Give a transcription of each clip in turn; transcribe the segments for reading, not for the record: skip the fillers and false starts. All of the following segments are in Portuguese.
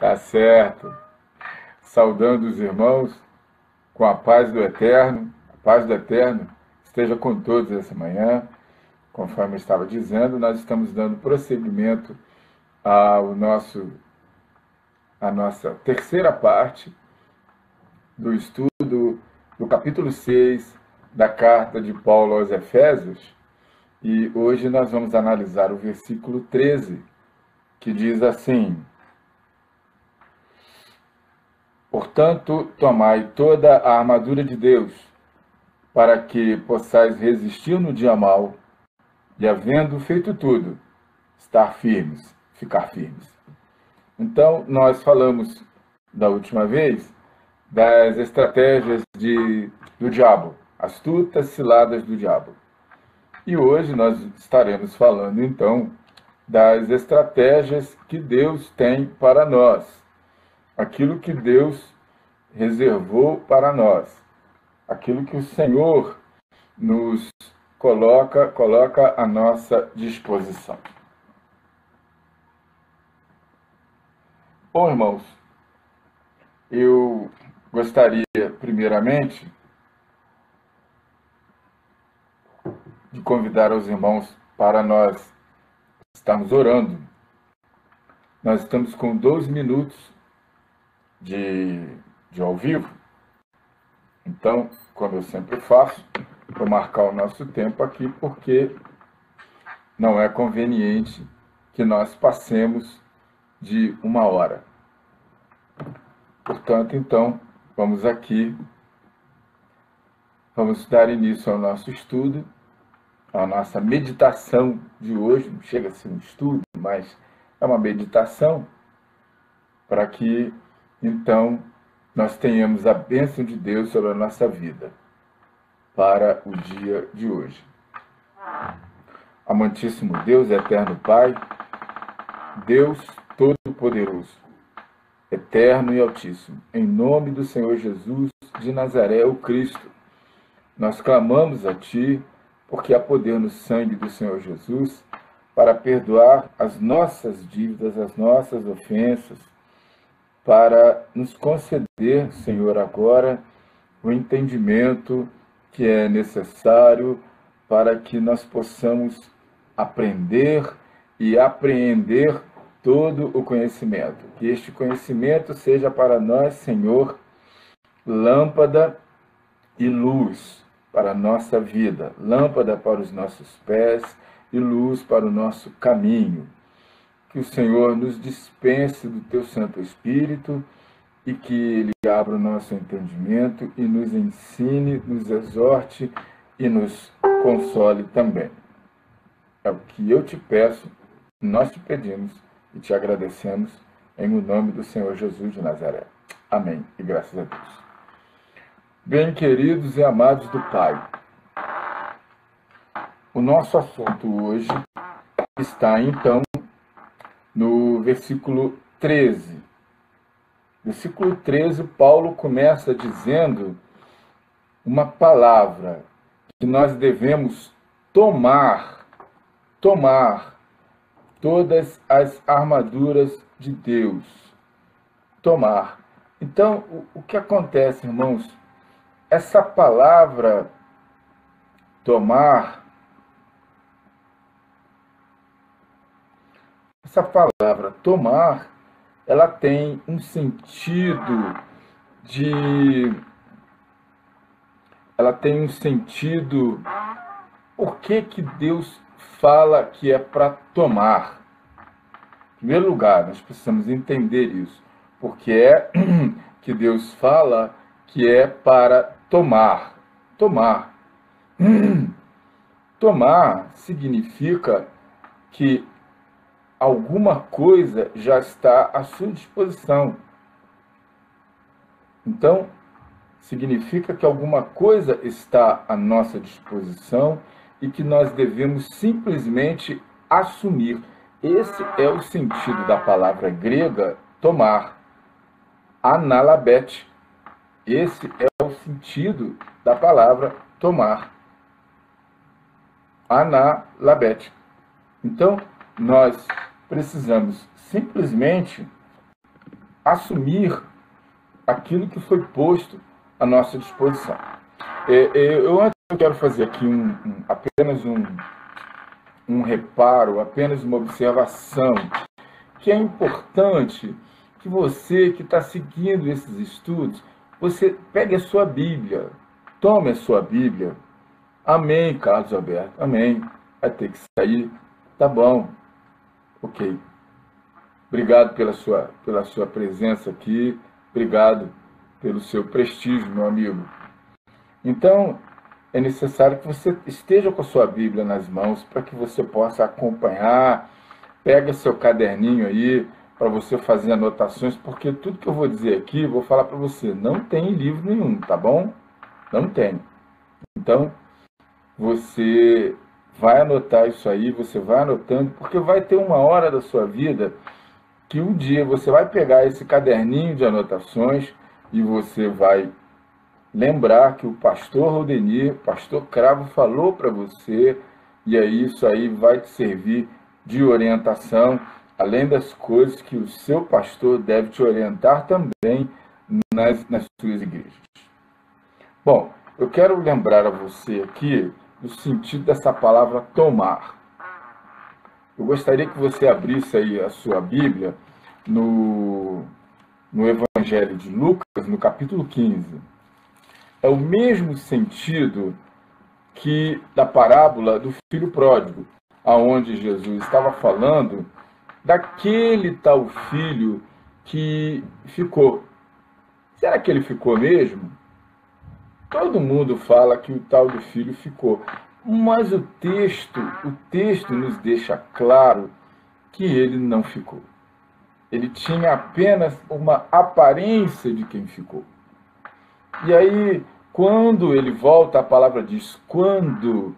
Tá certo. Saudando os irmãos com a paz do Eterno. A paz do Eterno esteja com todos essa manhã. Conforme eu estava dizendo, nós estamos dando prosseguimento à nossa terceira parte do estudo do capítulo 6 da carta de Paulo aos Efésios. E hoje nós vamos analisar o versículo 13, que diz assim: Portanto, tomai toda a armadura de Deus, para que possais resistir no dia mau, e havendo feito tudo, ficar firmes. Então, nós falamos da última vez das estratégias do diabo, astutas ciladas do diabo. E hoje nós estaremos falando, então, das estratégias que Deus tem para nós, aquilo que Deus reservou para nós, aquilo que o Senhor nos coloca à nossa disposição. Bom, irmãos, eu gostaria, primeiramente, de convidar os irmãos para nós estarmos orando. Nós estamos com 12 minutos de ao vivo. Então, como eu sempre faço, vou marcar o nosso tempo aqui, porque não é conveniente que nós passemos de 1 hora. Portanto, então, vamos dar início ao nosso estudo, à nossa meditação de hoje. Não chega a ser um estudo, mas é uma meditação, para que, então, nós tenhamos a bênção de Deus sobre a nossa vida para o dia de hoje. Amantíssimo Deus, eterno Pai, Deus Todo-Poderoso, eterno e altíssimo, em nome do Senhor Jesus de Nazaré, o Cristo, nós clamamos a Ti, porque há poder no sangue do Senhor Jesus para perdoar as nossas dívidas, as nossas ofensas, para nos conceder, Senhor, agora o entendimento que é necessário para que nós possamos aprender e apreender todo o conhecimento. Que este conhecimento seja para nós, Senhor, lâmpada e luz para a nossa vida, lâmpada para os nossos pés e luz para o nosso caminho. Que o Senhor nos dispense do Teu Santo Espírito e que Ele abra o nosso entendimento e nos ensine, nos exorte e nos console também. É o que eu te peço, nós te pedimos e te agradecemos em nome do Senhor Jesus de Nazaré. Amém. E graças a Deus. Bem, queridos e amados do Pai, o nosso assunto hoje está, então, no versículo 13. Versículo 13, Paulo começa dizendo uma palavra que nós devemos tomar todas as armaduras de Deus. Tomar. Então, o que acontece, irmãos? Essa palavra tomar, ela tem um sentido por que Deus fala que é para tomar? Em primeiro lugar, nós precisamos entender isso. Porque é que Deus fala que é para tomar. Tomar significa que alguma coisa já está à sua disposição. Então, significa que alguma coisa está à nossa disposição e que nós devemos simplesmente assumir. Esse é o sentido da palavra grega tomar, analabete. Esse é o sentido da palavra tomar, analabete. Então, nós precisamos simplesmente assumir aquilo que foi posto à nossa disposição. Eu quero fazer aqui apenas um reparo, apenas uma observação, que é importante que você que está seguindo esses estudos, você pegue a sua Bíblia, tome a sua Bíblia. Amém, Carlos Alberto, amém. Vai ter que sair, tá bom, ok. Obrigado pela sua presença aqui, obrigado pelo seu prestígio, meu amigo. Então, é necessário que você esteja com a sua Bíblia nas mãos para que você possa acompanhar. Pega seu caderninho aí para você fazer anotações, porque tudo que eu vou dizer aqui, vou falar para você, não tem livro nenhum, tá bom? Não tem. Então, você vai anotar isso aí, você vai anotando, porque vai ter uma hora da sua vida que um dia você vai pegar esse caderninho de anotações e você vai lembrar que o pastor Rodenir, pastor Cravo, falou para você, e aí isso aí vai te servir de orientação, além das coisas que o seu pastor deve te orientar também nas suas igrejas. Bom, eu quero lembrar a você aqui do sentido dessa palavra tomar. Eu gostaria que você abrisse aí a sua Bíblia no Evangelho de Lucas, no capítulo 15. É o mesmo sentido que da parábola do filho pródigo, aonde Jesus estava falando daquele tal filho que ficou. Será que ele ficou mesmo? Todo mundo fala que o tal do filho ficou, mas o texto nos deixa claro que ele não ficou. Ele tinha apenas uma aparência de quem ficou. E aí, quando ele volta, a palavra diz quando,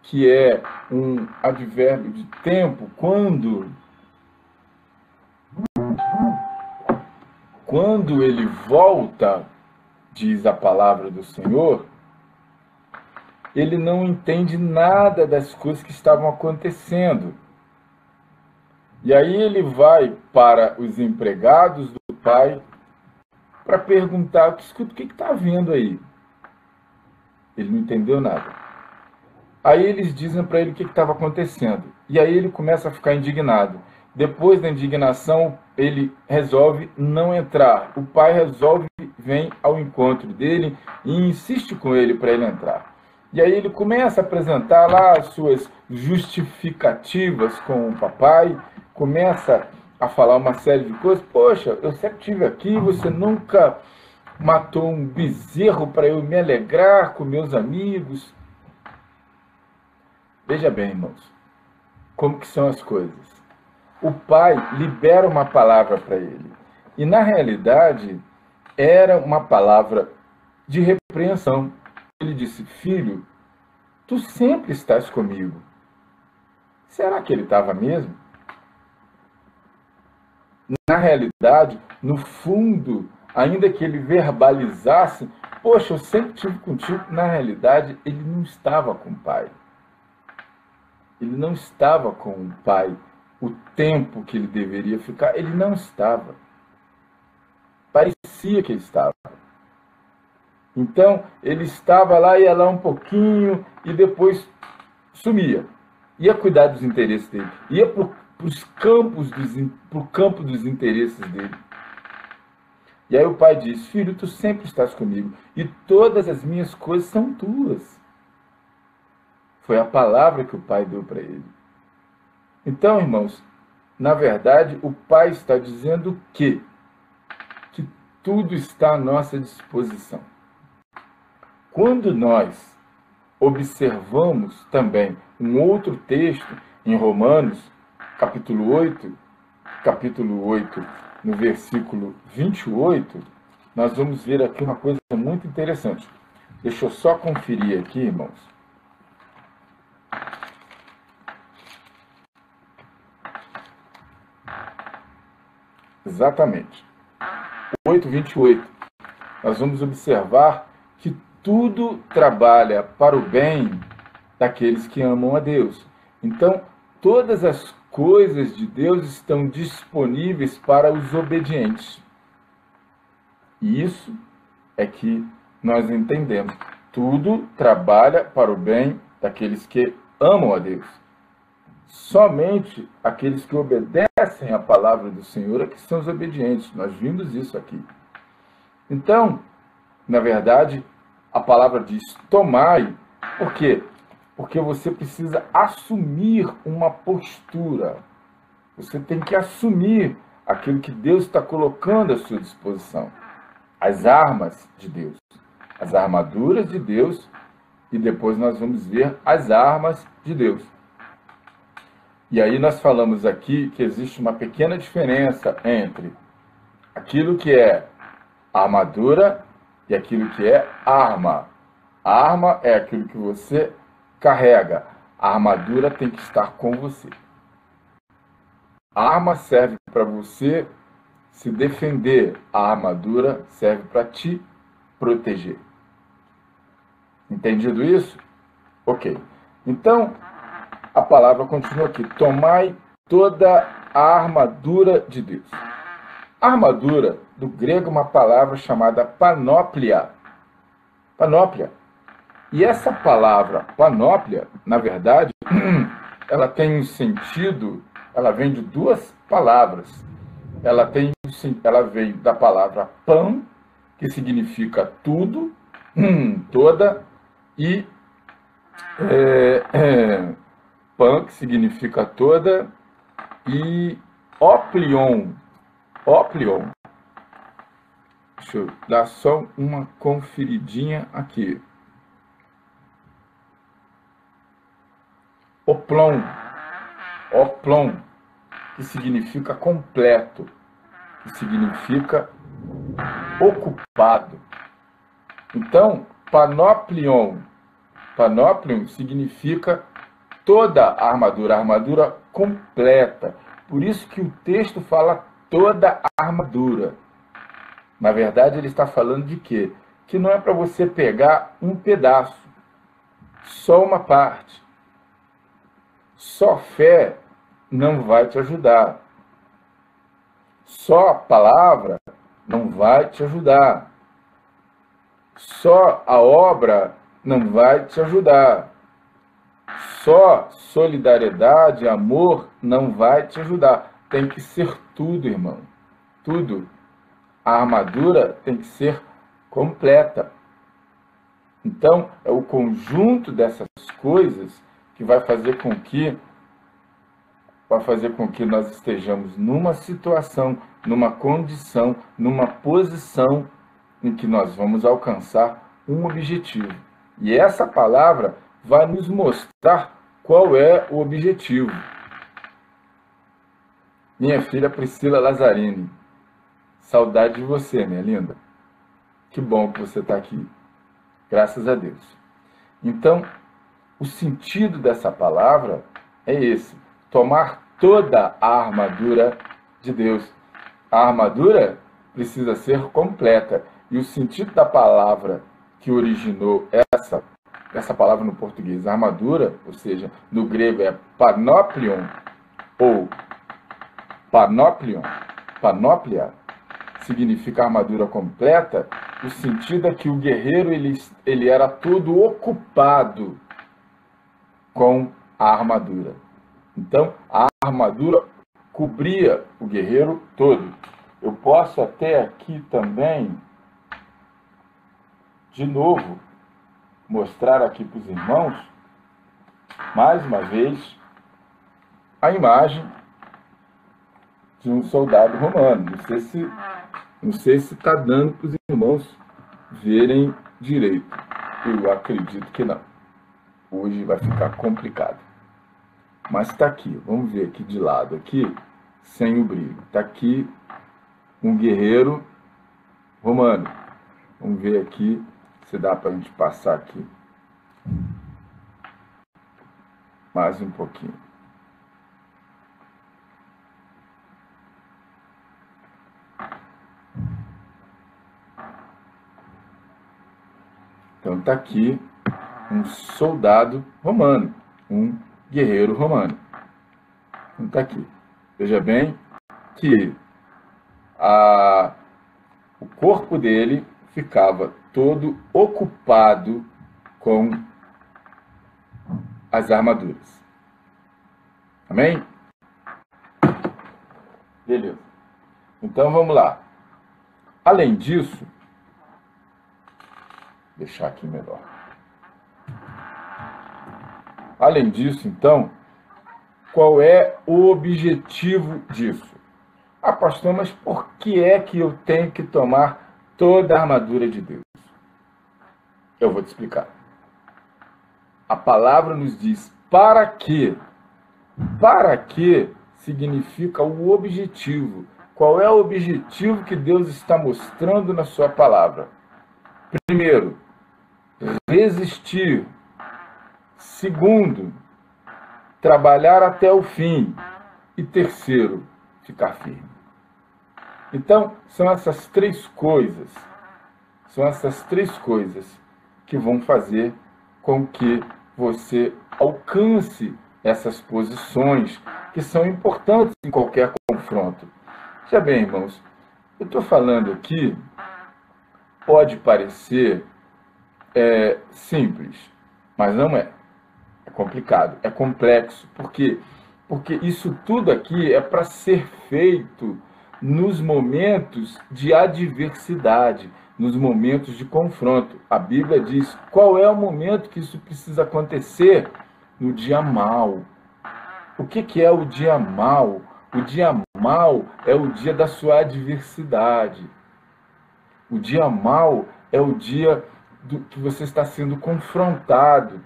que é um advérbio de tempo, quando ele volta, diz a palavra do Senhor, ele não entende nada das coisas que estavam acontecendo. E aí ele vai para os empregados do pai para perguntar, escuta, o que está havendo aí? Ele não entendeu nada. Aí eles dizem para ele o que estava acontecendo. E aí ele começa a ficar indignado. Depois da indignação, ele resolve não entrar. O pai resolve, vem ao encontro dele e insiste com ele para ele entrar. E aí ele começa a apresentar lá as suas justificativas com o papai, começa a falar uma série de coisas. Poxa, eu sempre estive aqui, você nunca matou um bezerro para eu me alegrar com meus amigos. Veja bem, irmãos, como que são as coisas. O pai libera uma palavra para ele. E, na realidade, era uma palavra de repreensão. Ele disse, filho, tu sempre estás comigo. Será que ele estava mesmo? Na realidade, no fundo, ainda que ele verbalizasse, poxa, eu sempre estive contigo, na realidade, ele não estava com o pai. Ele não estava com o pai. O tempo que ele deveria ficar, ele não estava. Parecia que ele estava. Então, ele estava lá, ia lá um pouquinho e depois sumia. Ia cuidar dos interesses dele. Ia para o campo dos interesses dele. E aí o pai diz, filho, tu sempre estás comigo e todas as minhas coisas são tuas. Foi a palavra que o pai deu para ele. Então, irmãos, na verdade, o pai está dizendo que tudo está à nossa disposição. Quando nós observamos também um outro texto em Romanos, capítulo 8, no versículo 28, nós vamos ver aqui uma coisa muito interessante. Deixa eu só conferir aqui, irmãos. Exatamente. 8:28. Nós vamos observar que tudo trabalha para o bem daqueles que amam a Deus. Então, todas as coisas de Deus estão disponíveis para os obedientes. E isso é que nós entendemos. Tudo trabalha para o bem daqueles que amam a Deus. Somente aqueles que obedecem à palavra do Senhor é que são os obedientes. Nós vimos isso aqui. Então, na verdade, a palavra diz tomai. Por quê? Porque você precisa assumir uma postura. Você tem que assumir aquilo que Deus está colocando à sua disposição. As armas de Deus, as armaduras de Deus, e depois nós vamos ver as armas de Deus. E aí nós falamos aqui que existe uma pequena diferença entre aquilo que é armadura e aquilo que é arma. A arma é aquilo que você carrega. A armadura tem que estar com você. A arma serve para você se defender. A armadura serve para te proteger. Entendido isso? Ok. Então, a palavra continua aqui. Tomai toda a armadura de Deus. A armadura, do grego, é uma palavra chamada panóplia. Panóplia. E essa palavra panóplia, na verdade, ela tem um sentido, ela vem de duas palavras. Ela vem da palavra pan, que significa tudo, toda, e pan, que significa toda, e óplion. Óplion. Deixa eu dar só uma conferidinha aqui. Oplon. Oplon, que significa completo, que significa ocupado. Então, panoplion. Panoplion significa toda a armadura completa. Por isso que o texto fala toda a armadura. Na verdade, ele está falando de quê? Que não é para você pegar um pedaço, só uma parte. Só fé não vai te ajudar. Só a palavra não vai te ajudar. Só a obra não vai te ajudar. Só solidariedade, amor não vai te ajudar. Tem que ser tudo, irmão. Tudo. A armadura tem que ser completa. Então, é o conjunto dessas coisas que vai fazer com que nós estejamos numa situação, numa condição, numa posição em que nós vamos alcançar um objetivo. E essa palavra vai nos mostrar qual é o objetivo. Minha filha Priscila Lazzarini, saudade de você, minha linda. Que bom que você está aqui. Graças a Deus. Então, o sentido dessa palavra é esse: tomar toda a armadura de Deus. A armadura precisa ser completa. E o sentido da palavra que originou essa palavra no português, armadura, ou seja, no grego é panoplion, ou panóplia, significa armadura completa. O sentido é que o guerreiro ele era todo ocupado com a armadura. Então, a armadura cobria o guerreiro todo. Eu posso até aqui também, de novo, mostrar aqui para os irmãos, mais uma vez, a imagem de um soldado romano. Não sei se está dando para os irmãos verem direito. Eu acredito que não. Hoje vai ficar complicado. Mas está aqui. Vamos ver aqui de lado, aqui, sem o brilho. Está aqui um guerreiro romano. Vamos ver aqui se dá para a gente passar aqui. Mais um pouquinho. Então está aqui um soldado romano, um guerreiro romano. Então está aqui. Veja bem que o corpo dele ficava todo ocupado com as armaduras. Amém? Beleza. Então vamos lá. Além disso, deixar aqui melhor. Além disso, então, qual é o objetivo disso? Ah, pastor, mas por que é que eu tenho que tomar toda a armadura de Deus? Eu vou te explicar. A palavra nos diz para quê. Para quê significa o objetivo. Qual é o objetivo que Deus está mostrando na sua palavra? Primeiro, resistir. Segundo, trabalhar até o fim. E terceiro, ficar firme. Então, são essas três coisas. São essas três coisas que vão fazer com que você alcance essas posições que são importantes em qualquer confronto. Já bem, irmãos, eu estou falando aqui, pode parecer simples, mas não é. É complicado, é complexo. Por quê? Porque isso tudo aqui é para ser feito nos momentos de adversidade, nos momentos de confronto. A Bíblia diz qual é o momento que isso precisa acontecer? No dia mau. O que é o dia mau? O dia mau é o dia da sua adversidade. O dia mau é o dia que você está sendo confrontado.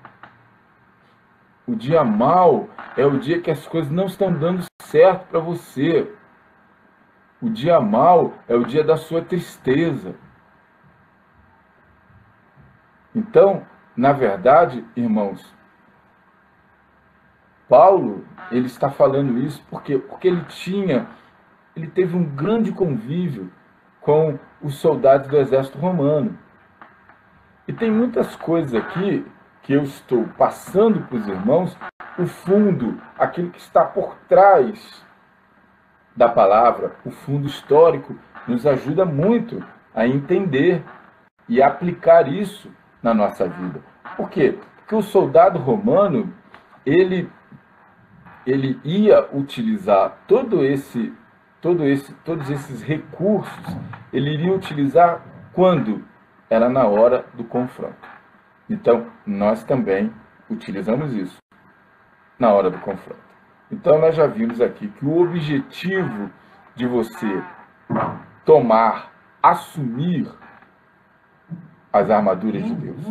O dia mau é o dia que as coisas não estão dando certo para você. O dia mau é o dia da sua tristeza. Então, na verdade, irmãos, Paulo, ele está falando isso porque ele teve um grande convívio com os soldados do exército romano. E tem muitas coisas aqui que eu estou passando para os irmãos, o fundo, aquilo que está por trás da palavra, o fundo histórico, nos ajuda muito a entender e aplicar isso na nossa vida. Por quê? Porque o soldado romano, ele ia utilizar todos esses recursos, ele iria utilizar quando? Era na hora do confronto. Então, nós também utilizamos isso na hora do confronto. Então, nós já vimos aqui que o objetivo de você assumir as armaduras de Deus,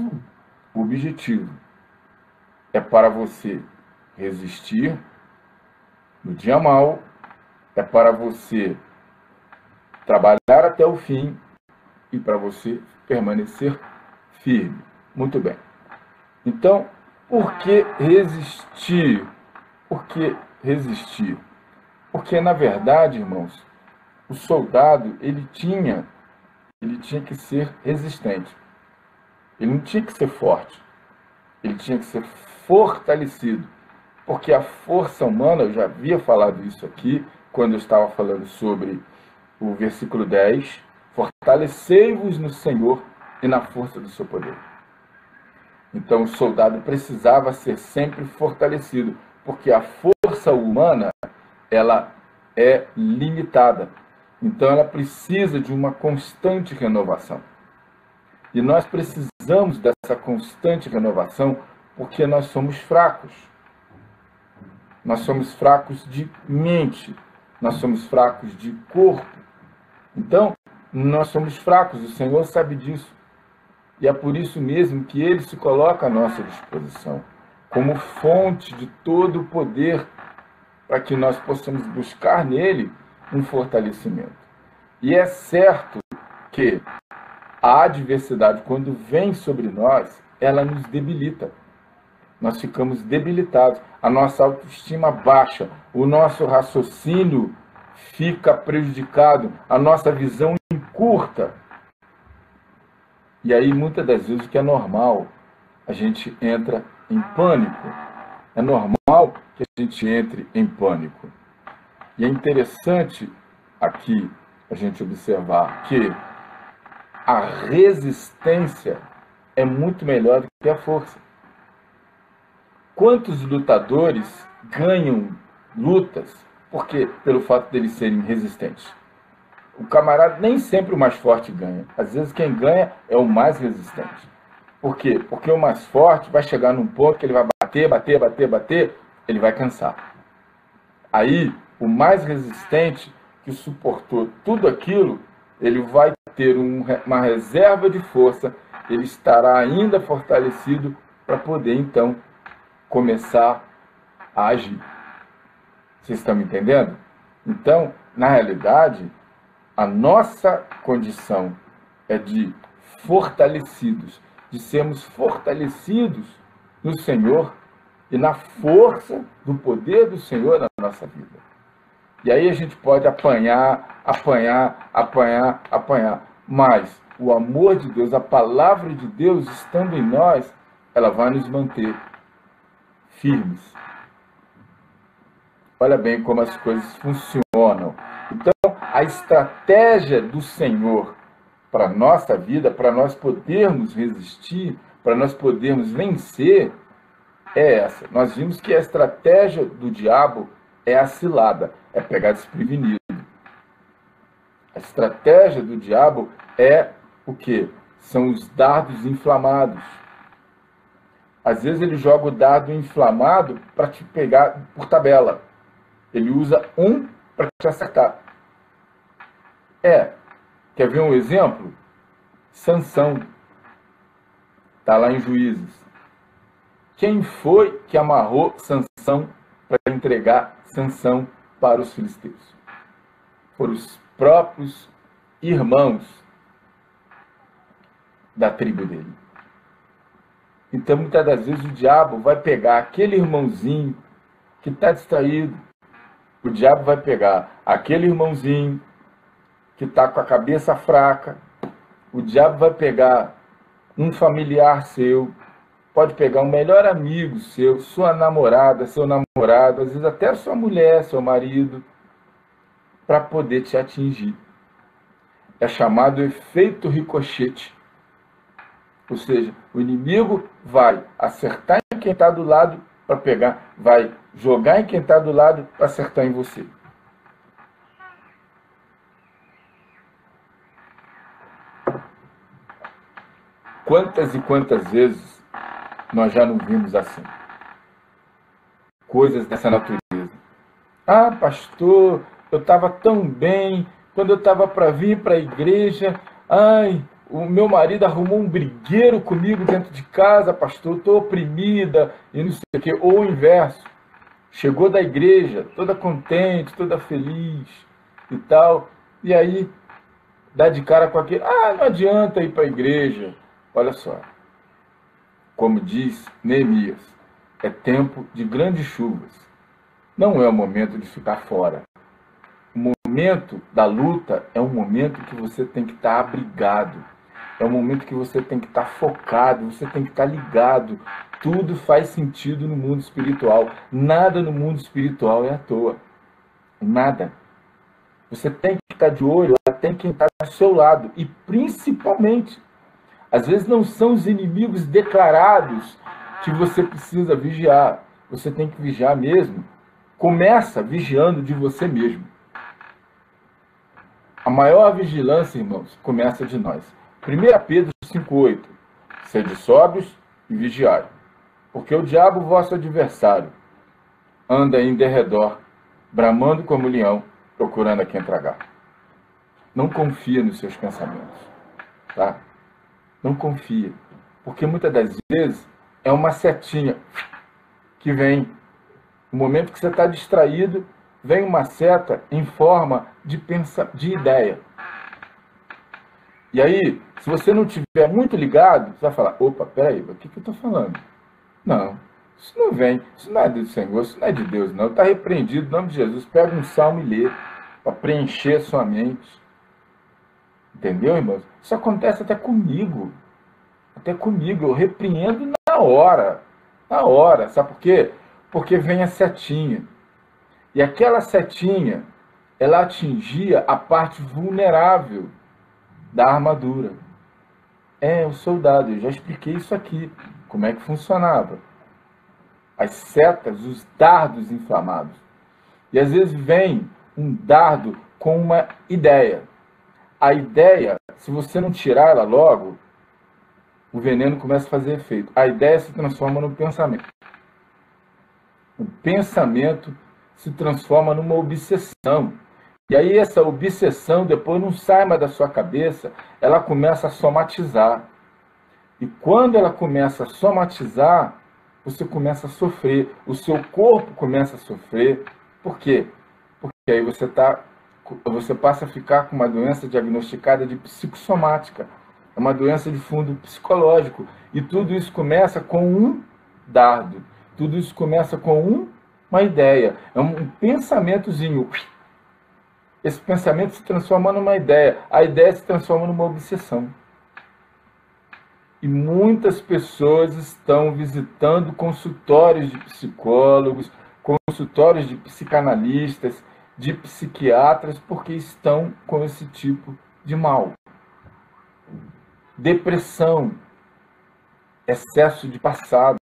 o objetivo é para você resistir no dia mau, é para você trabalhar até o fim e para você permanecer firme. Muito bem. Então, por que resistir? Por que resistir? Porque, na verdade, irmãos, o soldado, ele tinha que ser resistente. Ele não tinha que ser forte. Ele tinha que ser fortalecido. Porque a força humana, eu já havia falado isso aqui, quando eu estava falando sobre o versículo 10, fortalecei-vos no Senhor e na força do seu poder. Então o soldado precisava ser sempre fortalecido, porque a força humana, ela é limitada. Então ela precisa de uma constante renovação. E nós precisamos dessa constante renovação porque nós somos fracos. Nós somos fracos de mente, nós somos fracos de corpo. Então, nós somos fracos, o Senhor sabe disso. E é por isso mesmo que Ele se coloca à nossa disposição, como fonte de todo o poder, para que nós possamos buscar nele um fortalecimento. E é certo que a adversidade, quando vem sobre nós, ela nos debilita. Nós ficamos debilitados, a nossa autoestima baixa, o nosso raciocínio fica prejudicado, a nossa visão encurta. E aí, muitas das vezes, o que é normal, a gente entra em pânico. É normal que a gente entre em pânico. E é interessante aqui a gente observar que a resistência é muito melhor do que a força. Quantos lutadores ganham lutas pelo fato deles serem resistentes? O camarada, nem sempre o mais forte ganha. Às vezes quem ganha é o mais resistente. Por quê? Porque o mais forte vai chegar num ponto que ele vai bater, ele vai cansar. Aí, o mais resistente, que suportou tudo aquilo, ele vai ter uma reserva de força, ele estará ainda fortalecido para poder, então, começar a agir. Vocês estão me entendendo? Então, na realidade, a nossa condição é de fortalecidos, de sermos fortalecidos no Senhor e na força do poder do Senhor na nossa vida. E aí a gente pode apanhar, mas o amor de Deus, a palavra de Deus estando em nós, ela vai nos manter firmes. Olha bem como as coisas funcionam. Então, a estratégia do Senhor para a nossa vida, para nós podermos resistir, para nós podermos vencer, é essa. Nós vimos que a estratégia do diabo é a cilada, é pegar desprevenido. A estratégia do diabo é o quê? São os dardos inflamados. Às vezes ele joga o dardo inflamado para te pegar por tabela. Ele usa um para te acertar. Quer ver um exemplo? Sansão. Está lá em Juízes. Quem foi que amarrou Sansão para entregar Sansão para os filisteus? Foram os próprios irmãos da tribo dele. Então, muitas das vezes, o diabo vai pegar aquele irmãozinho que está distraído. O diabo vai pegar aquele irmãozinho que está com a cabeça fraca. O diabo vai pegar um familiar seu. Pode pegar um melhor amigo seu, sua namorada, seu namorado, às vezes até sua mulher, seu marido, para poder te atingir. É chamado efeito ricochete. Ou seja, o inimigo vai acertar em quem está do lado para pegar, vai jogar em quem está do lado para acertar em você. Quantas e quantas vezes nós já não vimos assim? Coisas dessa natureza. Ah, pastor, eu estava tão bem, quando eu estava para vir para a igreja, o meu marido arrumou um brigueiro comigo dentro de casa, pastor, estou oprimida, e não sei o quê. Ou o inverso, chegou da igreja, toda contente, toda feliz e tal, e aí dá de cara com aquele, não adianta ir para a igreja. Olha só, como diz Neemias, é tempo de grandes chuvas. Não é o momento de ficar fora. O momento da luta é um momento que você tem que estar abrigado. É um momento que você tem que estar focado, você tem que estar ligado. Tudo faz sentido no mundo espiritual. Nada no mundo espiritual é à toa. Nada. Você tem que estar de olho, tem quem está do seu lado. E principalmente, às vezes não são os inimigos declarados que você precisa vigiar. Você tem que vigiar mesmo. Começa vigiando de você mesmo. A maior vigilância, irmãos, começa de nós. 1 Pedro 5,8. Sede sóbrios e vigiai. Porque o diabo, vosso adversário, anda em derredor, bramando como leão, procurando a quem tragar. Não confia nos seus pensamentos. Tá? Não confia. Porque muitas das vezes é uma setinha que vem. No momento que você está distraído, vem uma seta em forma de ideia. E aí, se você não estiver muito ligado, você vai falar, opa, peraí, o que eu estou falando? Não, isso não vem, isso não é do Senhor, isso não é de Deus, não. Está repreendido, em nome de Jesus. Pega um salmo e lê, para preencher a sua mente. Entendeu, irmãos? Isso acontece até comigo. Até comigo, eu repreendo na hora. Na hora, sabe por quê? Porque vem a setinha. E aquela setinha, ela atingia a parte vulnerável da armadura. O soldado, eu já expliquei isso aqui, como é que funcionava. As setas, os dardos inflamados. E às vezes vem um dardo com uma ideia. A ideia, se você não tirar ela logo, o veneno começa a fazer efeito. A ideia se transforma num pensamento. O pensamento se transforma numa obsessão. E aí essa obsessão depois não sai mais da sua cabeça, ela começa a somatizar. E quando ela começa a somatizar, você começa a sofrer, o seu corpo começa a sofrer. Por quê? Porque aí você passa a ficar com uma doença diagnosticada de psicossomática. É uma doença de fundo psicológico. E tudo isso começa com um dardo. Tudo isso começa com uma ideia. É um pensamentozinho. Esse pensamento se transforma numa ideia. A ideia se transforma numa obsessão. E muitas pessoas estão visitando consultórios de psicólogos, consultórios de psicanalistas, de psiquiatras, porque estão com esse tipo de mal. Depressão, excesso de passado.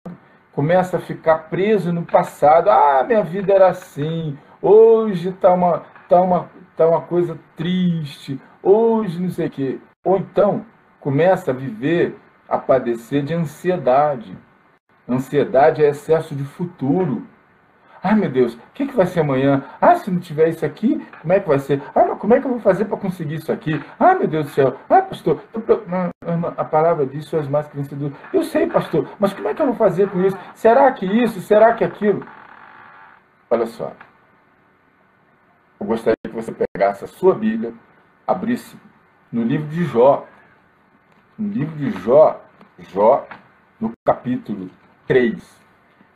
Começa a ficar preso no passado. Ah, minha vida era assim. Hoje está uma coisa triste. Hoje não sei o quê. Ou então, começa a viver, a padecer de ansiedade. Ansiedade é excesso de futuro. Ai, meu Deus, o que vai ser amanhã? Ah, se não tiver isso aqui, como é que vai ser? Ah, mas como é que eu vou fazer para conseguir isso aqui? Ah, meu Deus do céu. Ah, pastor, a palavra diz, sois mais que vencedores. Eu sei, pastor, mas como é que eu vou fazer com isso? Será que isso? Será que aquilo? Olha só. Eu gostaria que você pegasse a sua Bíblia, abrisse no livro de Jó. No livro de Jó, no capítulo 3.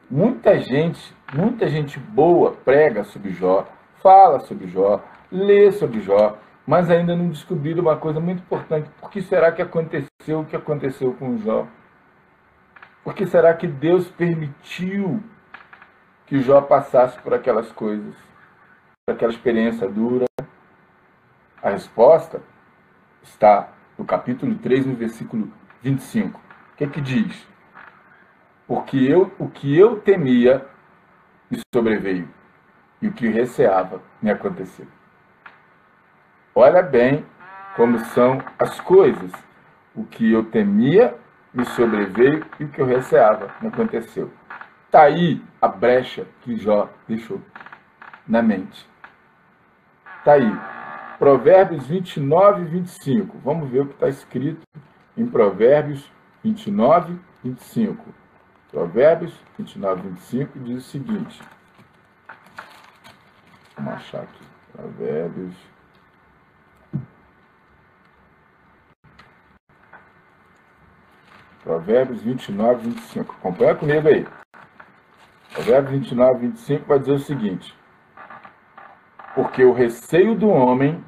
Muita gente boa prega sobre Jó, fala sobre Jó, lê sobre Jó, mas ainda não descobriram uma coisa muito importante. Por que será que aconteceu o que aconteceu com Jó? Por que será que Deus permitiu que Jó passasse por aquelas coisas, por aquela experiência dura? A resposta está no capítulo 3, no versículo 25. O que diz? Porque o que eu temia me sobreveio, e o que receava me aconteceu. Olha bem como são as coisas. O que eu temia me sobreveio, e o que eu receava me aconteceu. Está aí a brecha que Jó deixou na mente. Está aí. Provérbios 29 e 25. Vamos ver o que está escrito em Provérbios 29 e 25. Provérbios 29, 25 diz o seguinte. Vamos achar aqui. Provérbios 29, 25. Acompanha comigo aí. Provérbios 29, 25 vai dizer o seguinte. Porque o receio do homem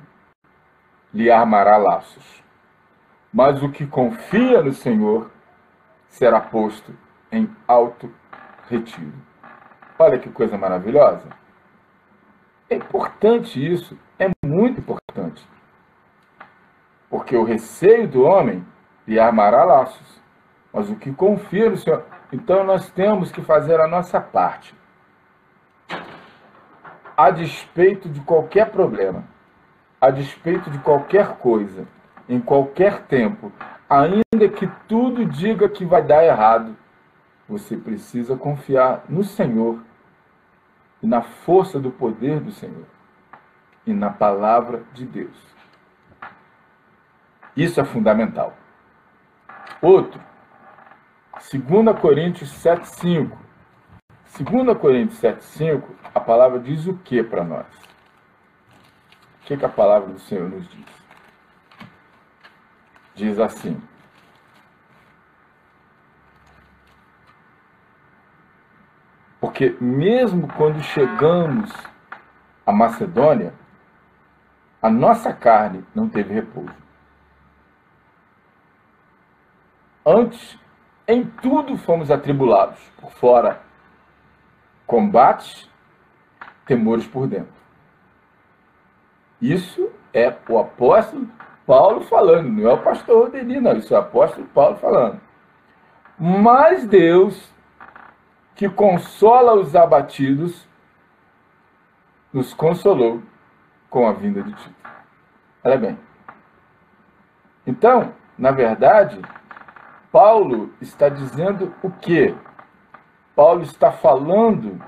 lhe armará laços, mas o que confia no Senhor será posto em alto retiro. Olha que coisa maravilhosa. É importante isso, é muito importante. Porque o receio do homem lhe armará laços, mas o que confia no Senhor... Então nós temos que fazer a nossa parte. A despeito de qualquer problema, a despeito de qualquer coisa, em qualquer tempo, ainda que tudo diga que vai dar errado, você precisa confiar no Senhor e na força do poder do Senhor e na palavra de Deus. Isso é fundamental. Outro, 2 Coríntios 7,5. 2 Coríntios 7,5, a palavra diz o que para nós? O que a palavra do Senhor nos diz? Diz assim. Porque mesmo quando chegamos à Macedônia, a nossa carne não teve repouso. Antes, em tudo fomos atribulados, por fora combates, temores por dentro. Isso é o apóstolo Paulo falando, não é o pastor Rodeni, não, isso é o apóstolo Paulo falando. Mas Deus, que consola os abatidos, nos consolou com a vinda de Tito. Olha bem. Então, na verdade, Paulo está dizendo o quê? Paulo está falando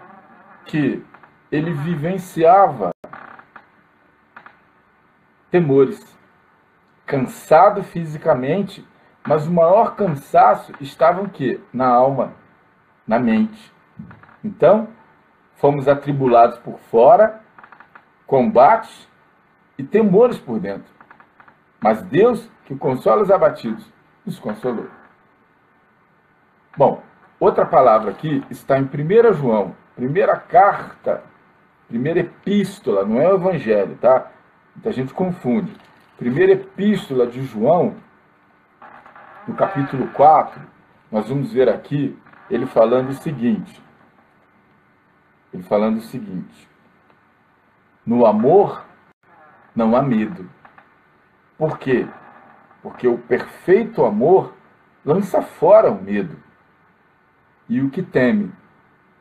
que ele vivenciava temores, cansado fisicamente, mas o maior cansaço estava o quê? Na alma, na mente. Então, fomos atribulados por fora, combates e temores por dentro. Mas Deus, que consola os abatidos, nos consolou. Bom, outra palavra aqui está em 1 João, primeira carta, primeira epístola, não é o evangelho, tá? Muita gente confunde. Primeira epístola de João, no capítulo 4, nós vamos ver aqui ele falando o seguinte. No amor não há medo. Por quê? Porque o perfeito amor lança fora o medo. E o que teme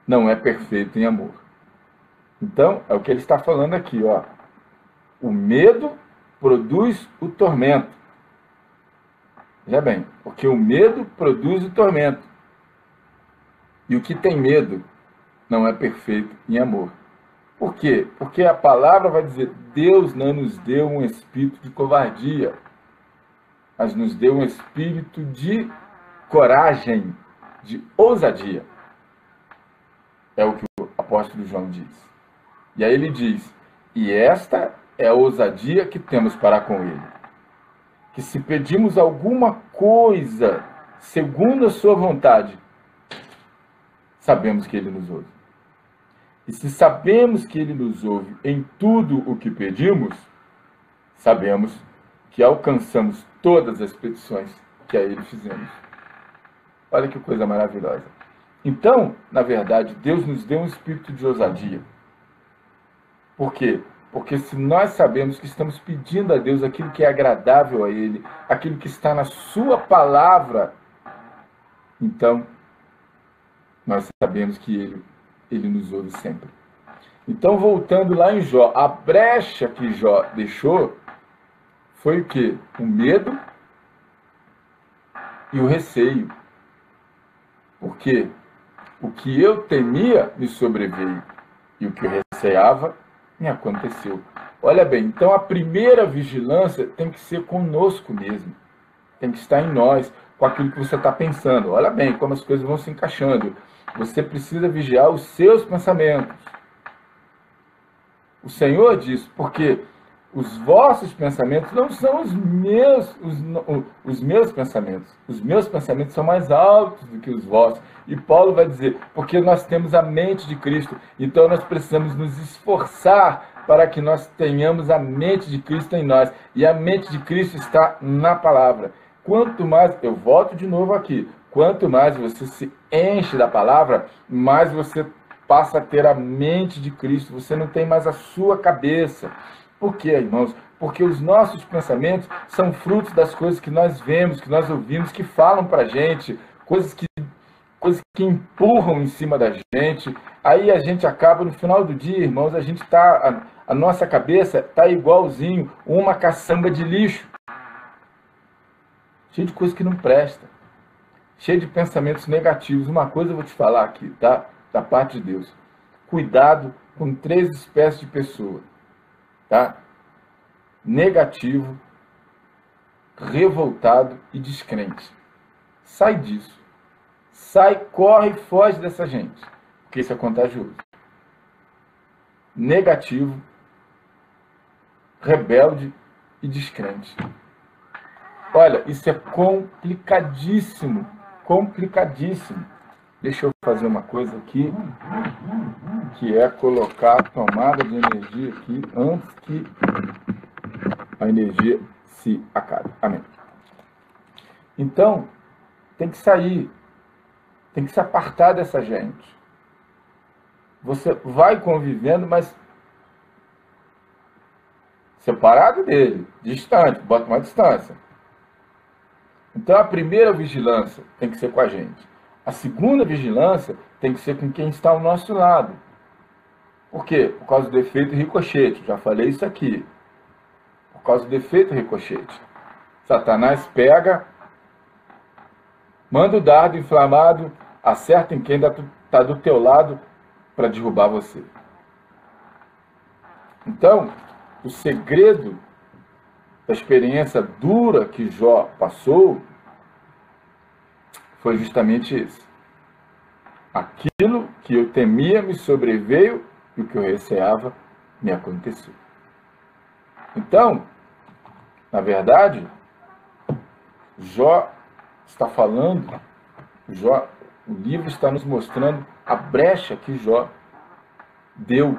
não é perfeito em amor. Então, é o que ele está falando aqui, ó. O medo produz o tormento. Veja bem, porque o medo produz o tormento. E o que tem medo não é perfeito em amor. Por quê? Porque a palavra vai dizer, Deus não nos deu um espírito de covardia, mas nos deu um espírito de coragem, de ousadia. É o que o apóstolo João diz. E aí ele diz, e esta é a ousadia que temos para com ele. Que se pedimos alguma coisa segundo a sua vontade, sabemos que ele nos ouve. E se sabemos que ele nos ouve em tudo o que pedimos, sabemos que alcançamos todas as petições que a ele fizemos. Olha que coisa maravilhosa. Então, na verdade, Deus nos deu um espírito de ousadia. Por quê? Porque se nós sabemos que estamos pedindo a Deus aquilo que é agradável a Ele, aquilo que está na Sua palavra, então nós sabemos que Ele nos ouve sempre. Então, voltando lá em Jó, a brecha que Jó deixou foi o quê? O medo e o receio. Porque o que eu temia me sobreveio e o que eu receava me aconteceu. Olha bem, então a primeira vigilância tem que ser conosco mesmo. Tem que estar em nós, com aquilo que você está pensando. Olha bem como as coisas vão se encaixando. Você precisa vigiar os seus pensamentos. O Senhor diz, porque os vossos pensamentos não são os meus pensamentos. Os meus pensamentos são mais altos do que os vossos. E Paulo vai dizer, porque nós temos a mente de Cristo, então nós precisamos nos esforçar para que nós tenhamos a mente de Cristo em nós. E a mente de Cristo está na palavra. Quanto mais, eu volto de novo aqui, quanto mais você se enche da palavra, mais você passa a ter a mente de Cristo. Você não tem mais a sua cabeça. Por quê, irmãos? Porque os nossos pensamentos são frutos das coisas que nós vemos, que nós ouvimos, que falam para a gente, coisas que empurram em cima da gente. Aí a gente acaba, no final do dia, irmãos, a nossa cabeça está igualzinho uma caçamba de lixo. Cheio de coisa que não presta. Cheio de pensamentos negativos. Uma coisa eu vou te falar aqui, tá? Da parte de Deus. Cuidado com 3 espécies de pessoa. Tá? Negativo, revoltado e descrente. Sai disso. Sai, corre e foge dessa gente. Porque isso é contagioso. Negativo, rebelde e descrente. Olha, isso é complicadíssimo. Complicadíssimo. Deixa eu fazer uma coisa aqui, que é colocar a tomada de energia aqui antes que a energia se acabe. Amém. Então, tem que sair, tem que se apartar dessa gente. Você vai convivendo, mas separado dele, distante, bota uma distância. Então a primeira vigilância tem que ser com a gente. A segunda vigilância tem que ser com quem está ao nosso lado. Por quê? Por causa do efeito ricochete. Já falei isso aqui. Por causa do efeito ricochete. Satanás pega, manda o dardo inflamado, acerta em quem está do teu lado para derrubar você. Então, o segredo da experiência dura que Jó passou foi justamente esse. Aquilo que eu temia me sobreveio e o que eu receava me aconteceu. Então, na verdade, Jó está falando, o livro está nos mostrando a brecha que Jó deu.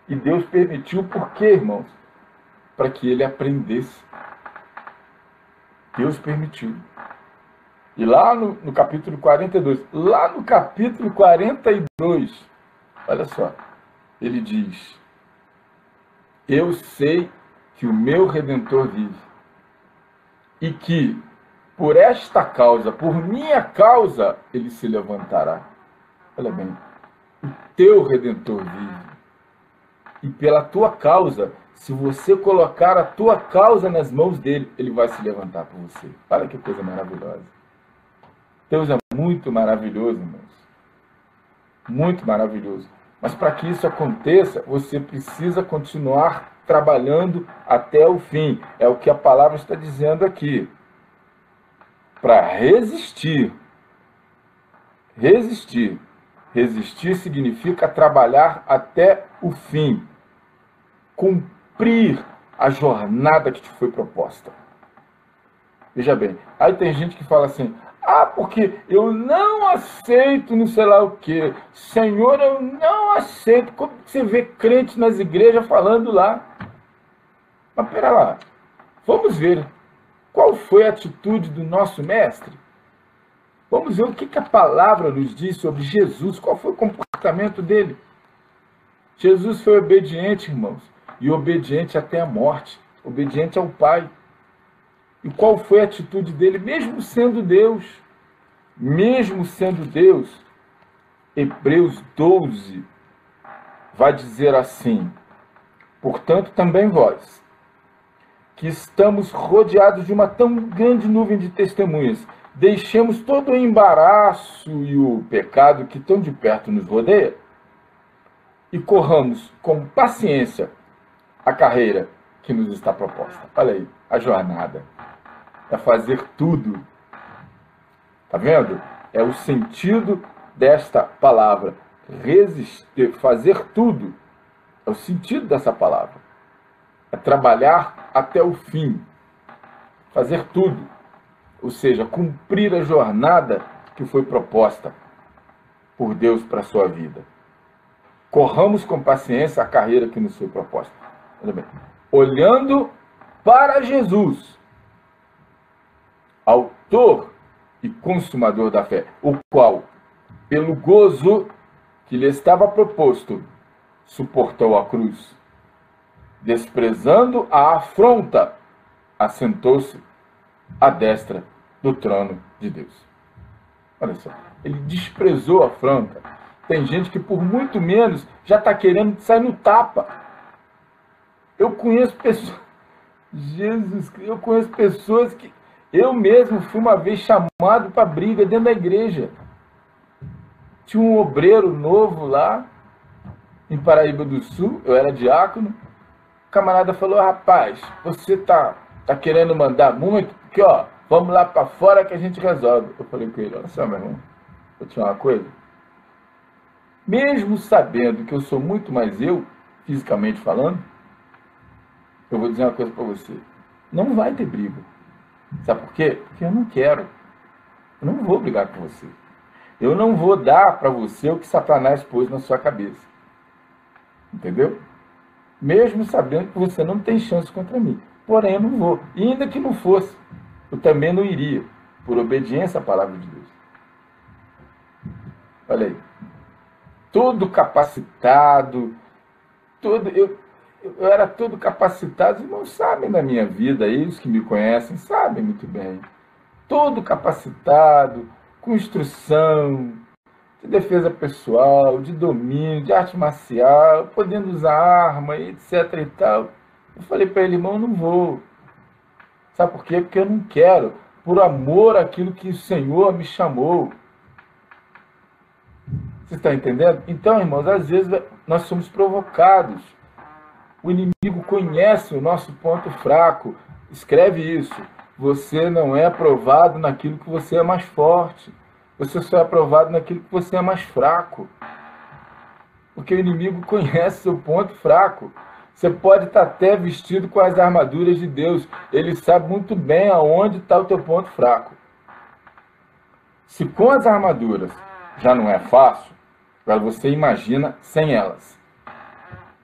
E Deus permitiu por quê, irmãos? Para que ele aprendesse. Deus permitiu. E lá no capítulo 42, olha só, ele diz: eu sei que o meu Redentor vive, e que por esta causa, por minha causa, ele se levantará. Olha bem, o teu Redentor vive. E pela tua causa, se você colocar a tua causa nas mãos dele, ele vai se levantar por você. Olha que coisa maravilhosa. Deus é muito maravilhoso, irmãos. Muito maravilhoso. Mas para que isso aconteça, você precisa continuar trabalhando até o fim. É o que a palavra está dizendo aqui. Para resistir. Resistir. Resistir significa trabalhar até o fim. Cumprir a jornada que te foi proposta. Veja bem, aí tem gente que fala assim: ah, porque eu não aceito não sei lá o quê. Senhor, eu não aceito. Como você vê crente nas igrejas falando lá? Mas pera lá, vamos ver qual foi a atitude do nosso mestre. Vamos ver o que a palavra nos diz sobre Jesus, qual foi o comportamento dele. Jesus foi obediente, irmãos, e obediente até a morte, obediente ao Pai. E qual foi a atitude dele, mesmo sendo Deus? Mesmo sendo Deus, Hebreus 12 vai dizer assim: portanto, também vós, que estamos rodeados de uma tão grande nuvem de testemunhas, deixemos todo o embaraço e o pecado que tão de perto nos rodeia e corramos com paciência a carreira que nos está proposta. Olha aí, a jornada. É fazer tudo. Tá vendo? É o sentido desta palavra. Resistir, fazer tudo. É o sentido dessa palavra. É trabalhar até o fim. Fazer tudo. Ou seja, cumprir a jornada que foi proposta por Deus para a sua vida. Corramos com paciência a carreira que nos foi proposta. Olha bem. Olhando para Jesus, autor e consumador da fé, o qual, pelo gozo que lhe estava proposto, suportou a cruz, desprezando a afronta, assentou-se à destra do trono de Deus. Olha só, ele desprezou a afronta. Tem gente que por muito menos já está querendo sair no tapa. Eu conheço pessoas, eu conheço pessoas que eu mesmo fui uma vez chamado para briga dentro da igreja. Tinha um obreiro novo lá, em Paraíba do Sul, eu era diácono. O camarada falou: rapaz, você tá querendo mandar muito? Porque, ó, vamos lá para fora que a gente resolve. Eu falei com ele: olha só, meu irmão, vou te falar uma coisa. Mesmo sabendo que eu sou muito mais eu, fisicamente falando, eu vou dizer uma coisa para você. Não vai ter briga. Sabe por quê? Porque eu não quero. Eu não vou brigar com você. Eu não vou dar para você o que Satanás pôs na sua cabeça. Entendeu? Mesmo sabendo que você não tem chance contra mim. Porém, eu não vou. E ainda que não fosse, eu também não iria. Por obediência à palavra de Deus. Olha aí. Todo capacitado, Eu era todo capacitado, os irmãos sabem da minha vida, eles que me conhecem sabem muito bem. Todo capacitado, com instrução, de defesa pessoal, de domínio, de arte marcial, podendo usar arma, etc e tal. Eu falei para ele, irmão, não vou. Sabe por quê? Porque eu não quero, por amor àquilo que o Senhor me chamou. Você está entendendo? Então, irmãos, às vezes nós somos provocados. O inimigo conhece o nosso ponto fraco. Escreve isso. Você não é aprovado naquilo que você é mais forte. Você só é aprovado naquilo que você é mais fraco. Porque o inimigo conhece seu ponto fraco. Você pode estar até vestido com as armaduras de Deus. Ele sabe muito bem aonde está o teu ponto fraco. Se com as armaduras já não é fácil, agora você imagina sem elas.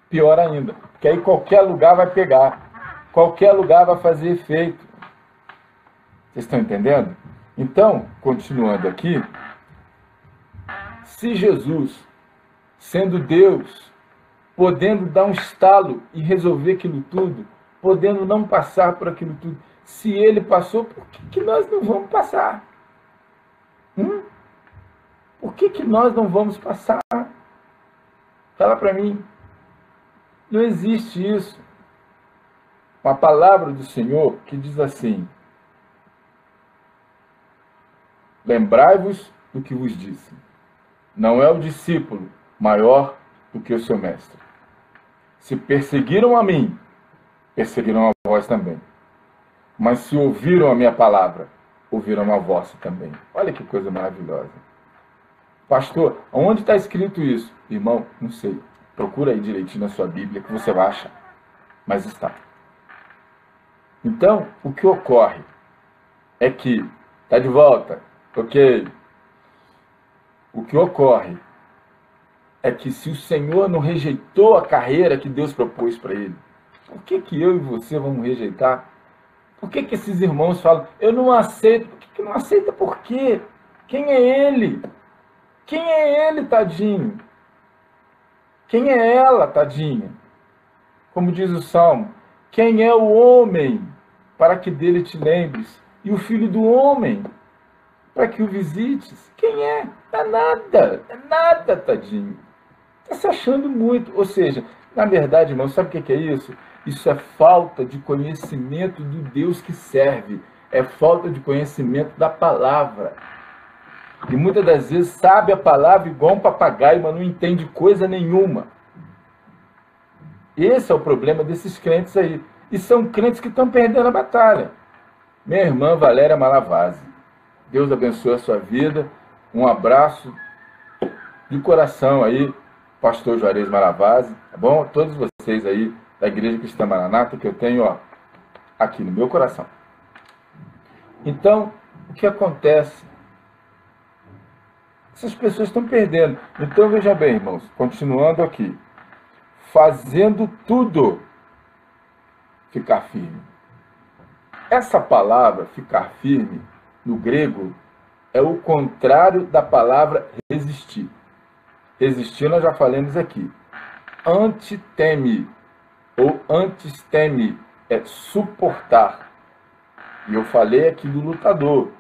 Pior ainda, porque aí qualquer lugar vai pegar. Qualquer lugar vai fazer efeito. Vocês estão entendendo? Então, continuando aqui, se Jesus, sendo Deus, podendo dar um estalo e resolver aquilo tudo, podendo não passar por aquilo tudo, se ele passou, por que nós não vamos passar? Por que nós não vamos passar? Fala para mim. Não existe isso. Uma palavra do Senhor que diz assim: lembrai-vos do que vos disse. Não é o discípulo maior do que o seu mestre. Se perseguiram a mim, perseguiram a vós também. Mas se ouviram a minha palavra, ouviram a vossa também. Olha que coisa maravilhosa. Pastor, onde está escrito isso? Irmão, não sei. Procura aí direitinho na sua Bíblia que você vai achar. Mas está. Então, o que ocorre é que, está de volta, ok? O que ocorre é que se o Senhor não rejeitou a carreira que Deus propôs para ele, por que eu e você vamos rejeitar? Por que esses irmãos falam, eu não aceito? Por que não aceita? Por quê? Quem é ele? Quem é ele, tadinho? Quem é ela, tadinha? Como diz o Salmo, quem é o homem para que dele te lembres? E o filho do homem para que o visites? Quem é? É nada, tadinho. Está se achando muito. Ou seja, na verdade, irmão, sabe o que é isso? Isso é falta de conhecimento do Deus que serve. É falta de conhecimento da palavra. E muitas das vezes sabe a palavra igual um papagaio, mas não entende coisa nenhuma. Esse é o problema desses crentes aí. E são crentes que estão perdendo a batalha. Minha irmã Valéria Malavase, Deus abençoe a sua vida. Um abraço de coração aí, pastor Juarez Malavase, tá bom? Todos vocês aí da Igreja Cristã Maranata, que eu tenho, ó, aqui no meu coração. Então, o que acontece? Essas pessoas estão perdendo. Então, veja bem, irmãos, continuando aqui. Fazendo tudo, ficar firme. Essa palavra, ficar firme, no grego, é o contrário da palavra resistir. Resistir, nós já falamos aqui. Antiteme, ou antisteme, é suportar. E eu falei aqui do lutador.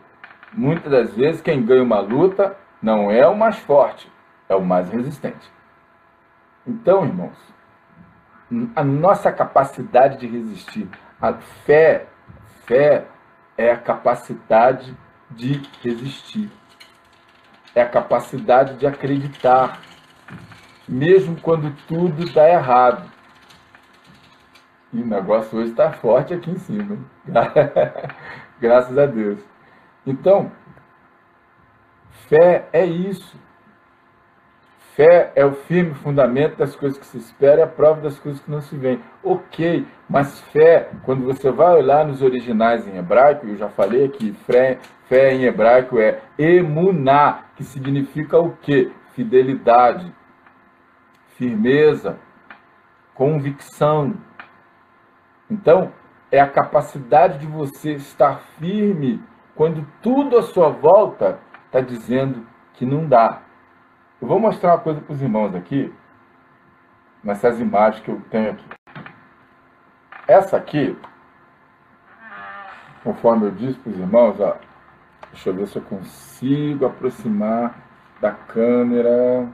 Muitas das vezes, quem ganha uma luta não é o mais forte, é o mais resistente. Então, irmãos, a nossa capacidade de resistir, a fé é a capacidade de resistir. É a capacidade de acreditar, mesmo quando tudo dá errado. E o negócio hoje está forte aqui em cima. Graças a Deus. Então, fé é isso. Fé é o firme fundamento das coisas que se espera e a prova das coisas que não se veem. Ok, mas fé, quando você vai olhar nos originais em hebraico, eu já falei aqui, fé em hebraico é emuná, que significa o quê? Fidelidade, firmeza, convicção. Então, é a capacidade de você estar firme quando tudo à sua volta está dizendo que não dá. Eu vou mostrar uma coisa para os irmãos aqui, nessas imagens que eu tenho aqui. Essa aqui, conforme eu disse para os irmãos, ó, deixa eu ver se eu consigo aproximar da câmera.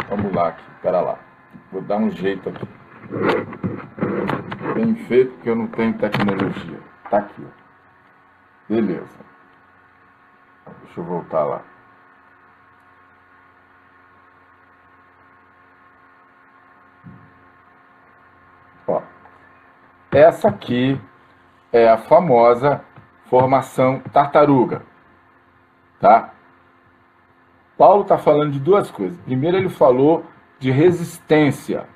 Vamos lá aqui, pera lá. Vou dar um jeito aqui. Bem feito, porque eu não tenho tecnologia. Tá aqui, ó. Beleza. Deixa eu voltar lá. Ó, essa aqui é a famosa formação tartaruga, tá? Paulo está falando de duas coisas. Primeiro ele falou de resistência.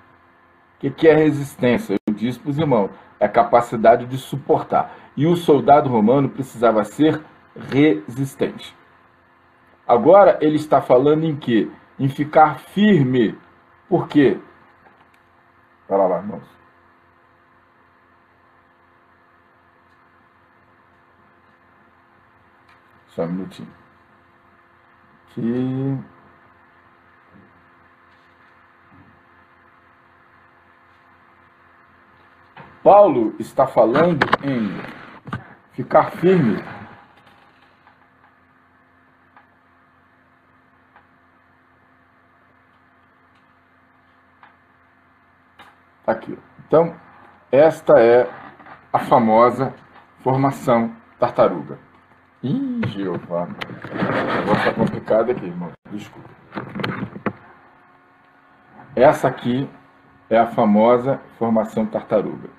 O que é resistência? Eu disse para os irmãos, é a capacidade de suportar. E o soldado romano precisava ser resistente. Agora ele está falando em quê? Em ficar firme. Por quê? Olha lá, irmãos. Só um minutinho. Aqui. Paulo está falando em ficar firme. Aqui. Então, esta é a famosa formação tartaruga. Ih, Jeová. O negócio está complicado aqui, irmão. Desculpa. Essa aqui é a famosa formação tartaruga.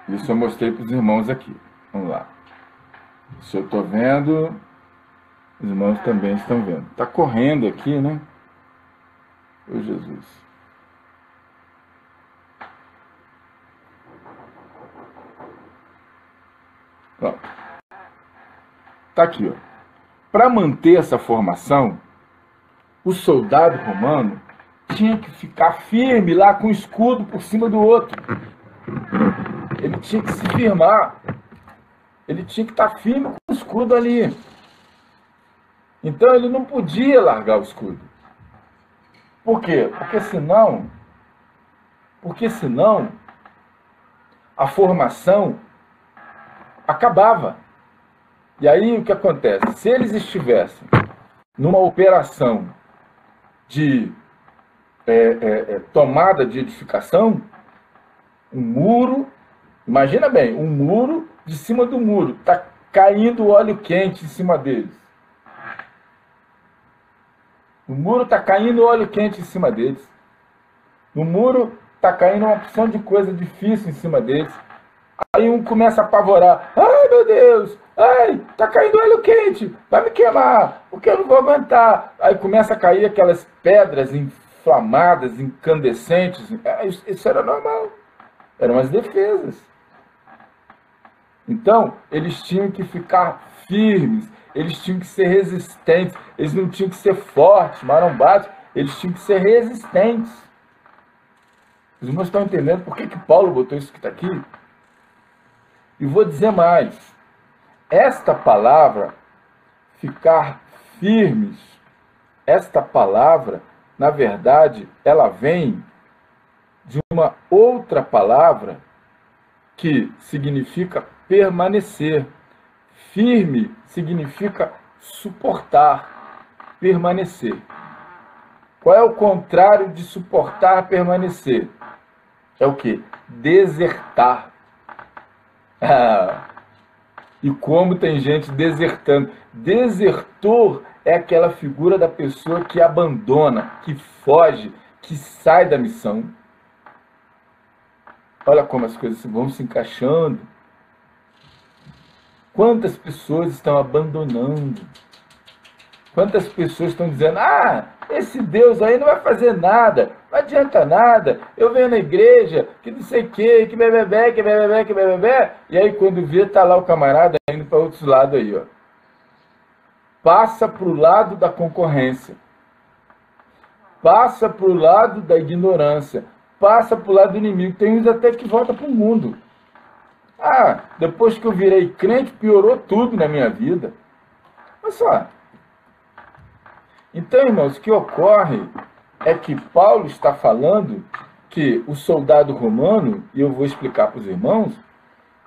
Isso eu mostrei para os irmãos aqui. Vamos lá. Se eu estou vendo, os irmãos também estão vendo. Está correndo aqui, né? Ô Jesus. Está aqui, ó. Para manter essa formação, o soldado romano tinha que ficar firme lá com o escudo por cima do outro. Ele tinha que se firmar. Ele tinha que estar firme com o escudo ali. Então ele não podia largar o escudo. Por quê? Porque senão a formação acabava. E aí o que acontece? Se eles estivessem numa operação de tomada de edificação, um muro, imagina bem, um muro de cima do muro, está caindo óleo quente em cima deles. O muro está caindo óleo quente em cima deles. No muro está caindo uma opção de coisa difícil em cima deles. Aí um começa a apavorar. Ai, meu Deus! Ai, tá caindo óleo quente! Vai me queimar! Porque eu não vou aguentar! Aí começa a cair aquelas pedras inflamadas, incandescentes. Isso era normal. Eram as defesas. Então, eles tinham que ficar firmes. Eles tinham que ser resistentes. Eles não tinham que ser fortes, marombados. Eles tinham que ser resistentes. Os irmãos estão entendendo por que Paulo botou isso que está aqui? E vou dizer mais. Esta palavra, ficar firmes, esta palavra, na verdade, ela vem de uma outra palavra que significa permanecer. Firme significa suportar, permanecer. Qual é o contrário de suportar, permanecer? É o quê? Desertar. E como tem gente desertando. Desertor é aquela figura da pessoa que abandona, que foge, que sai da missão. Olha como as coisas vão se encaixando. Quantas pessoas estão abandonando? Quantas pessoas estão dizendo, esse Deus aí não vai fazer nada, não adianta nada, eu venho na igreja, que não sei o que bebê, e aí quando vê, tá lá o camarada indo para outros lados aí, ó. Passa para o lado da concorrência, passa para o lado da ignorância, passa para o lado do inimigo, tem uns até que volta para o mundo. Depois que eu virei crente, piorou tudo na minha vida. Olha só. Então, irmãos, o que ocorre é que Paulo está falando que o soldado romano, e eu vou explicar para os irmãos,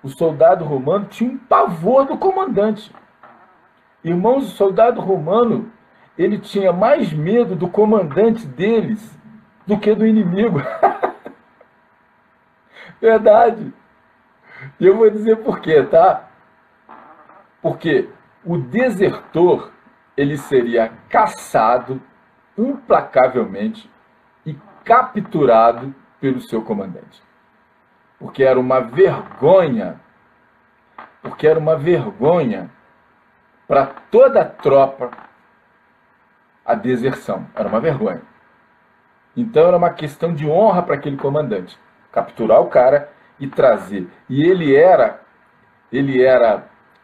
o soldado romano tinha um pavor do comandante. Irmãos, o soldado romano, ele tinha mais medo do comandante deles do que do inimigo. Verdade. E eu vou dizer por quê, tá? Porque o desertor, ele seria caçado implacavelmente e capturado pelo seu comandante. Porque era uma vergonha, para toda a tropa a deserção. Era uma vergonha. Então era uma questão de honra para aquele comandante. Capturar o cara e trazer. E ele era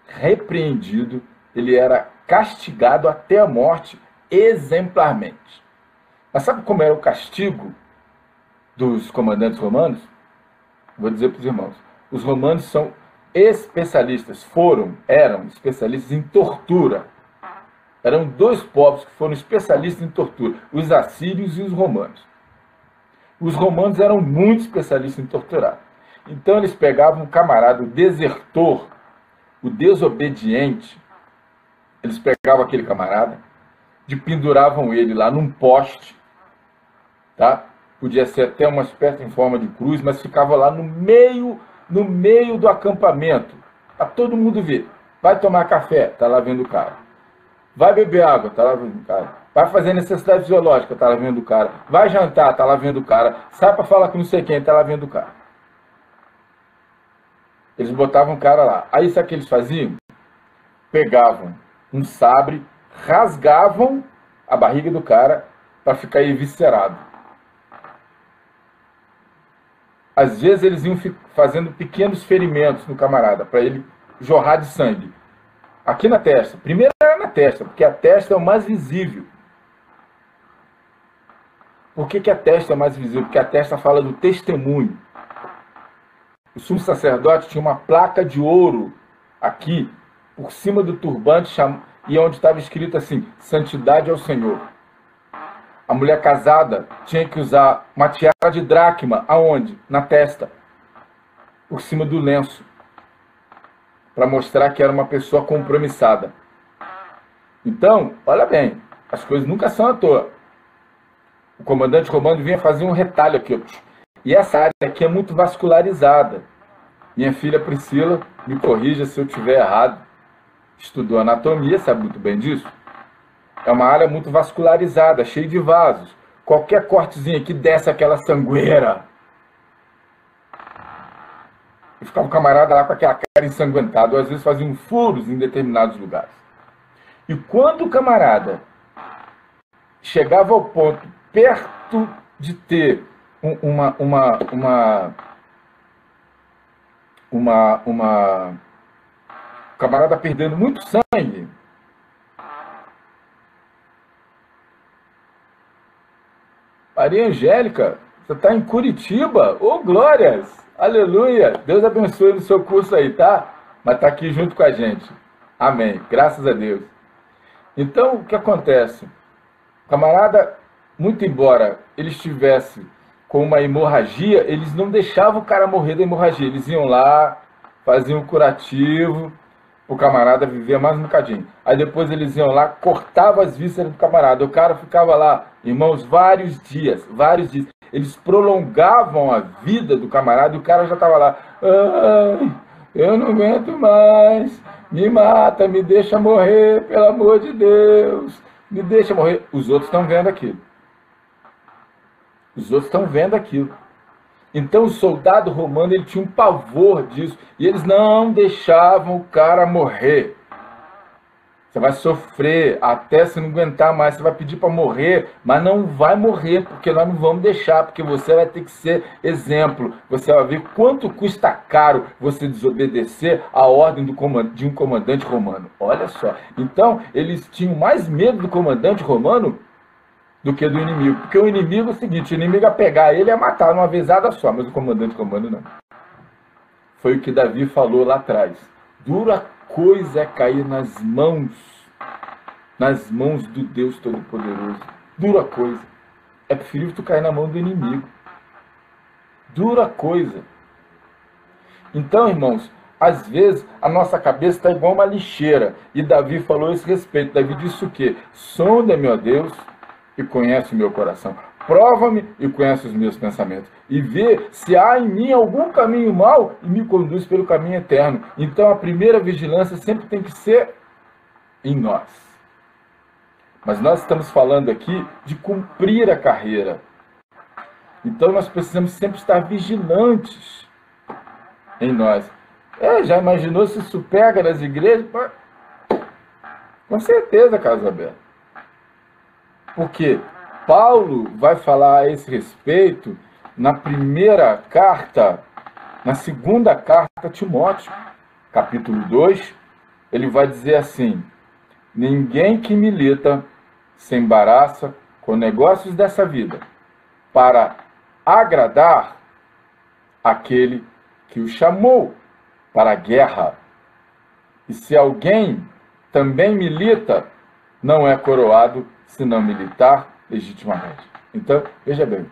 repreendido, ele era castigado até a morte exemplarmente. Mas sabe como era o castigo dos comandantes romanos? Vou dizer para os irmãos. Os romanos são especialistas, eram especialistas em tortura. Eram dois povos que foram especialistas em tortura, os assírios e os romanos. Os romanos eram muito especialistas em torturar. Então eles pegavam um camarada, o desertor, o desobediente, eles pegavam aquele camarada, penduravam ele lá num poste, tá? Podia ser até uma espécie em forma de cruz, mas ficava lá no meio do acampamento, para todo mundo ver. Vai tomar café, tá lá vendo o cara. Vai beber água, tá lá vendo o cara. Vai fazer necessidade fisiológica, tá lá vendo o cara. Vai jantar, tá lá vendo o cara. Sai para falar com não sei quem, tá lá vendo o cara. Eles botavam o cara lá. Aí sabe o que eles faziam? Pegavam um sabre, rasgavam a barriga do cara para ficar eviscerado. Às vezes eles iam fazendo pequenos ferimentos no camarada, para ele jorrar de sangue. Aqui na testa. Primeiro era na testa, porque a testa é o mais visível. Por que a testa é mais visível? Porque a testa fala do testemunho. O sumo sacerdote tinha uma placa de ouro aqui, por cima do turbante, e onde estava escrito assim, santidade ao Senhor. A mulher casada tinha que usar uma tiara de dracma, aonde? Na testa, por cima do lenço, para mostrar que era uma pessoa compromissada. Então, olha bem, as coisas nunca são à toa. O comandante romano vinha fazer um retalho aqui, ó. E essa área aqui é muito vascularizada. Minha filha Priscila, me corrija se eu estiver errado, estudou anatomia, sabe muito bem disso. É uma área muito vascularizada, cheia de vasos. Qualquer cortezinho aqui desce aquela sangueira. E ficava o camarada lá com aquela cara ensanguentada, ou às vezes faziam furos em determinados lugares. E quando o camarada chegava ao ponto, perto de ter camarada perdendo muito sangue, Maria Angélica, você está em Curitiba? Ô, glórias! Aleluia! Deus abençoe no seu curso aí, tá? Mas está aqui junto com a gente. Amém. Graças a Deus. Então, o que acontece? O camarada, muito embora ele estivesse com uma hemorragia, eles não deixavam o cara morrer da hemorragia. Eles iam lá, faziam um curativo, o camarada vivia mais um bocadinho. Aí depois eles iam lá, cortavam as vísceras do camarada. O cara ficava lá, irmãos, vários dias. Eles prolongavam a vida do camarada e o cara já estava lá. Ai, eu não aguento mais. Me mata, me deixa morrer, pelo amor de Deus. Me deixa morrer. Os outros estão vendo aquilo. Então o soldado romano, ele tinha um pavor disso. E eles não deixavam o cara morrer. Você vai sofrer até você não aguentar mais. Você vai pedir para morrer, mas não vai morrer, porque nós não vamos deixar, porque você vai ter que ser exemplo. Você vai ver quanto custa caro você desobedecer a ordem de um comandante romano. Olha só. Então, eles tinham mais medo do comandante romano do que do inimigo. Porque o inimigo é o seguinte, o inimigo ia pegar ele e ia matar numa vezada só, mas o comandante romano não. Foi o que Davi falou lá atrás. Dura coisa é cair nas mãos nas mãos do Deus Todo-Poderoso. Dura coisa. É preferível tu cair na mão do inimigo. Dura coisa. Então, irmãos, às vezes a nossa cabeça está igual uma lixeira. E Davi falou a esse respeito. Davi disse o quê? Sonda-me, ó Deus, e conhece o meu coração. Prova-me e conhece os meus pensamentos. E vê se há em mim algum caminho mau e me conduz pelo caminho eterno. Então a primeira vigilância sempre tem que ser em nós. Mas nós estamos falando aqui de cumprir a carreira. Então nós precisamos sempre estar vigilantes em nós. Já imaginou se isso pega nas igrejas? Com certeza, Carlos Alberto. Porque Paulo vai falar a esse respeito na primeira carta, na segunda carta a Timóteo, capítulo 2, ele vai dizer assim: ninguém que milita se embaraça com negócios dessa vida para agradar aquele que o chamou para a guerra. E se alguém também milita, não é coroado se não militar legitimamente. Então, veja bem,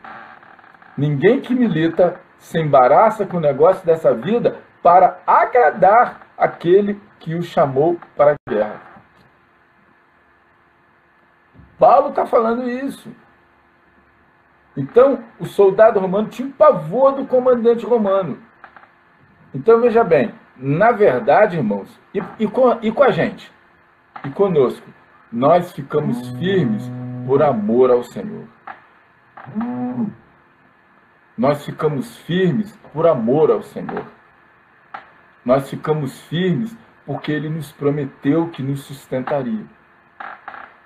ninguém que milita se embaraça com o negócio dessa vida para agradar aquele que o chamou para a guerra. Paulo está falando isso. Então, o soldado romano tinha um pavor do comandante romano. Então, veja bem, na verdade, irmãos, e com a gente, e conosco, nós ficamos firmes por amor ao Senhor. Nós ficamos firmes por amor ao Senhor. Nós ficamos firmes porque Ele nos prometeu que nos sustentaria.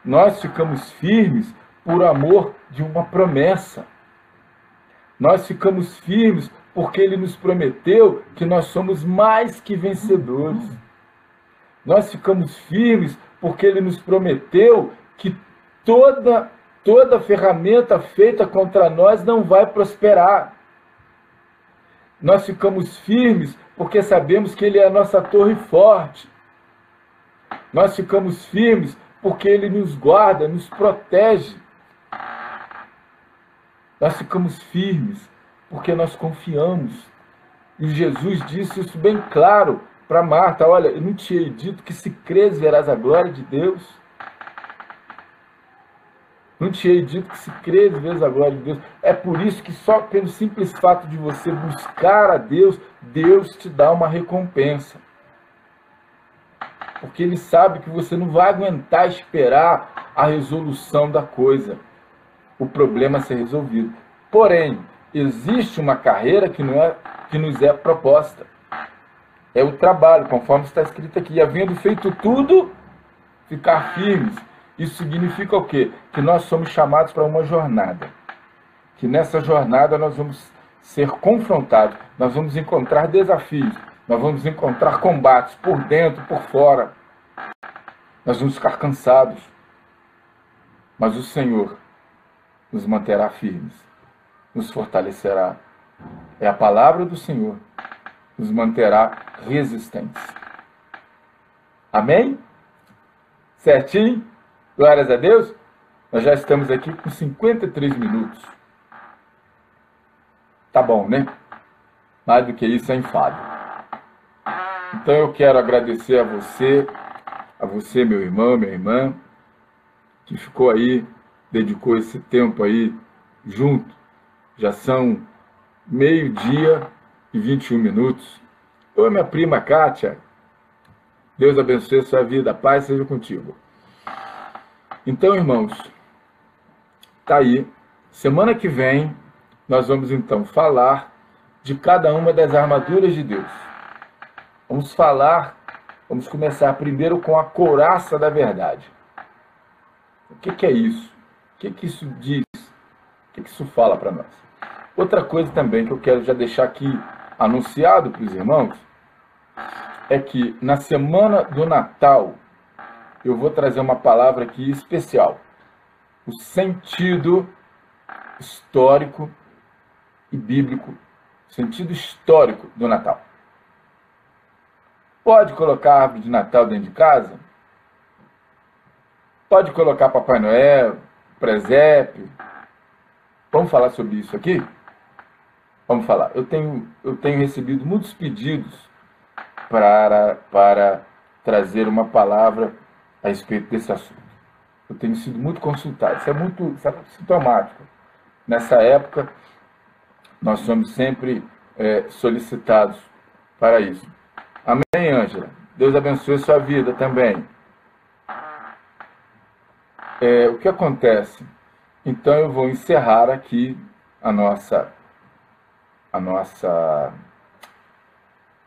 Nós ficamos firmes por amor de uma promessa. Nós ficamos firmes porque Ele nos prometeu que nós somos mais que vencedores. Nós ficamos firmes porque Ele nos prometeu que toda ferramenta feita contra nós não vai prosperar. Nós ficamos firmes porque sabemos que Ele é a nossa torre forte. Nós ficamos firmes porque Ele nos guarda, nos protege. Nós ficamos firmes porque nós confiamos. E Jesus disse isso bem claro para Marta: olha, eu não te hei dito que se crês verás a glória de Deus? Não te hei dito que se crês verás a glória de Deus? É por isso que só pelo simples fato de você buscar a Deus, Deus te dá uma recompensa. Porque Ele sabe que você não vai aguentar esperar a resolução da coisa, o problema a ser resolvido. Porém, existe uma carreira que nos é proposta. É o trabalho, conforme está escrito aqui. E havendo feito tudo, ficar firmes. Isso significa o quê? Que nós somos chamados para uma jornada. Que nessa jornada nós vamos ser confrontados. Nós vamos encontrar desafios. Nós vamos encontrar combates por dentro, por fora. Nós vamos ficar cansados. Mas o Senhor nos manterá firmes. Nos fortalecerá. É a palavra do Senhor. Nos manterá resistentes. Amém? Certinho? Glórias a Deus. Nós já estamos aqui com 53 minutos. Tá bom, né? Mais do que isso é enfado. Então eu quero agradecer a você, meu irmão, minha irmã, que ficou aí, dedicou esse tempo aí junto. Já são 12h e 21 minutos. Eu e minha prima Kátia, Deus abençoe a sua vida, a paz seja contigo. Então, irmãos, tá aí. Semana que vem, nós vamos então falar de cada uma das armaduras de Deus. Vamos começar primeiro com a couraça da verdade. O que é isso? O que isso diz? O que isso fala para nós? Outra coisa também que eu quero já deixar aqui anunciado para os irmãos é que na semana do Natal eu vou trazer uma palavra aqui especial. O sentido histórico e bíblico, sentido histórico do Natal. Pode colocar a árvore de Natal dentro de casa? Pode colocar Papai Noel, presépio. Vamos falar sobre isso aqui? Vamos falar. Eu tenho recebido muitos pedidos para trazer uma palavra a respeito desse assunto. Eu tenho sido muito consultado. Isso é muito sintomático. Nessa época, nós somos sempre solicitados para isso. Amém, Ângela? Deus abençoe a sua vida também. O que acontece? Então eu vou encerrar aqui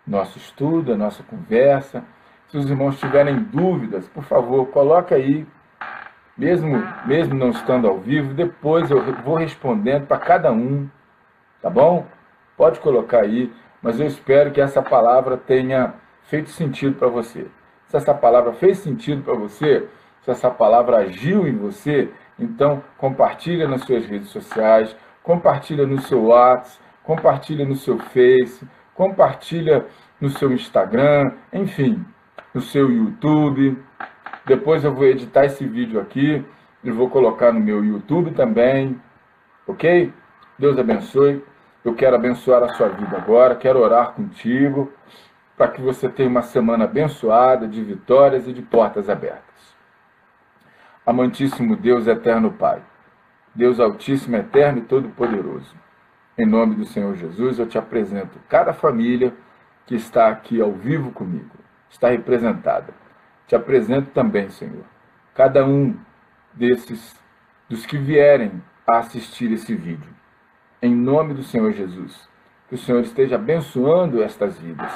nosso estudo, a nossa conversa. Se os irmãos tiverem dúvidas, por favor, coloca aí, mesmo não estando ao vivo, depois eu vou respondendo para cada um, tá bom? Pode colocar aí, mas eu espero que essa palavra tenha feito sentido para você. Se essa palavra fez sentido para você, se essa palavra agiu em você, então compartilha nas suas redes sociais, compartilha no seu WhatsApp, compartilha no seu Face, compartilha no seu Instagram, enfim, no seu YouTube. Depois eu vou editar esse vídeo aqui e vou colocar no meu YouTube também, ok? Deus abençoe. Eu quero abençoar a sua vida agora, quero orar contigo, para que você tenha uma semana abençoada, de vitórias e de portas abertas. Amantíssimo Deus, eterno Pai, Deus altíssimo, eterno e todo-poderoso, em nome do Senhor Jesus, eu te apresento cada família que está aqui ao vivo comigo, está representada. Te apresento também, Senhor, cada um dos que vierem a assistir esse vídeo. Em nome do Senhor Jesus, que o Senhor esteja abençoando estas vidas,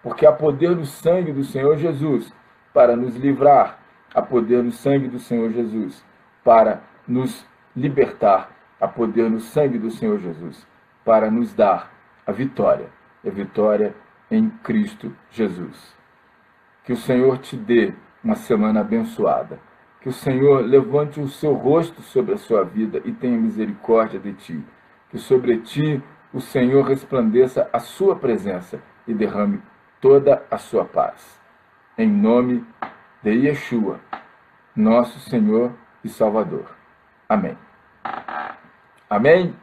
porque há poder no sangue do Senhor Jesus para nos livrar, há poder no sangue do Senhor Jesus para nos libertar, há poder no sangue do Senhor Jesus para nos dar a vitória em Cristo Jesus. Que o Senhor te dê uma semana abençoada, que o Senhor levante o seu rosto sobre a sua vida e tenha misericórdia de ti, que sobre ti o Senhor resplandeça a sua presença e derrame toda a sua paz. Em nome de Yeshua, nosso Senhor e Salvador. Amém. Amém?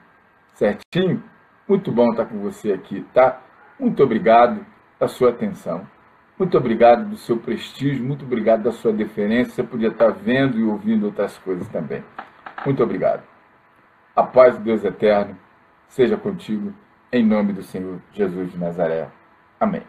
Certinho? Muito bom estar com você aqui, tá? Muito obrigado da sua atenção. Muito obrigado do seu prestígio, muito obrigado da sua deferência. Você podia estar vendo e ouvindo outras coisas também. Muito obrigado. A paz de Deus eterno seja contigo, em nome do Senhor Jesus de Nazaré. Amém.